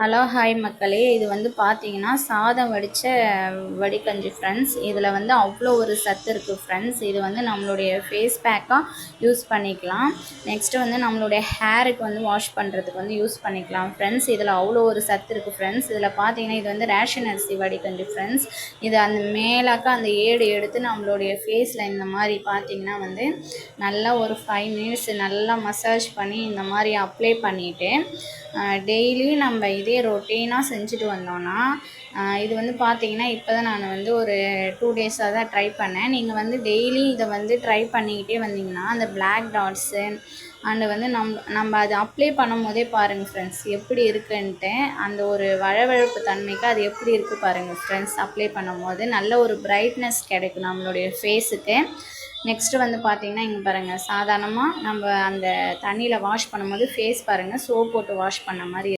Hello hi மக்களே, இது வந்து பார்த்தீங்கன்னா சாதம் வடித்த வடிகஞ்சி ஃப்ரெண்ட்ஸ். இதில் வந்து அவ்வளோ ஒரு சத்து இருக்குது ஃப்ரெண்ட்ஸ். இது வந்து நம்மளுடைய ஃபேஸ் பேக்காக யூஸ் பண்ணிக்கலாம். நெக்ஸ்ட்டு வந்து நம்மளுடைய ஹேருக்கு வந்து வாஷ் பண்ணுறதுக்கு வந்து யூஸ் பண்ணிக்கலாம் ஃப்ரெண்ட்ஸ். இதில் அவ்வளோ ஒரு சத்து இருக்குது ஃப்ரெண்ட்ஸ். இதில் பார்த்தீங்கன்னா இது வந்து ரேஷன் அரிசி வடிகஞ்சி ஃப்ரெண்ட்ஸ். இது அந்த மேலாக்க அந்த ஏடு எடுத்து நம்மளுடைய ஃபேஸில் இந்த மாதிரி பார்த்தீங்கன்னா வந்து நல்லா ஒரு 5 மினிட்ஸ் நல்லா மசாஜ் பண்ணி இந்த மாதிரி அப்ளை பண்ணிவிட்டு டெய்லி நம்ம இதே ரொட்டீனாக செஞ்சுட்டு வந்தோன்னா இது வந்து பார்த்திங்கன்னா இப்போ தான் நான் வந்து ஒரு 2 டேஸாக தான் ட்ரை பண்ணேன். நீங்கள் வந்து டெய்லி இதை வந்து ட்ரை பண்ணிக்கிட்டே வந்தீங்கன்னா அந்த பிளாக் டாட்ஸு அண்டு வந்து நம்ம அதை அப்ளை பண்ணும் போதே பாருங்கள் ஃப்ரெண்ட்ஸ் எப்படி இருக்குன்ட்டு. அந்த ஒரு வழவழப்பு தன்மைக்கு அது எப்படி இருக்குது பாருங்கள் ஃப்ரெண்ட்ஸ். அப்ளை பண்ணும் போது நல்ல ஒரு பிரைட்னஸ் கிடைக்கும் நம்மளுடைய ஃபேஸுக்கு. நெக்ஸ்ட்டு வந்து பார்த்திங்கன்னா இங்கே பாருங்கள், சாதாரணமாக நம்ம அந்த தண்ணியில் வாஷ் பண்ணும்போது ஃபேஸ் பாருங்கள் சோப் போட்டு வாஷ் பண்ண மாதிரி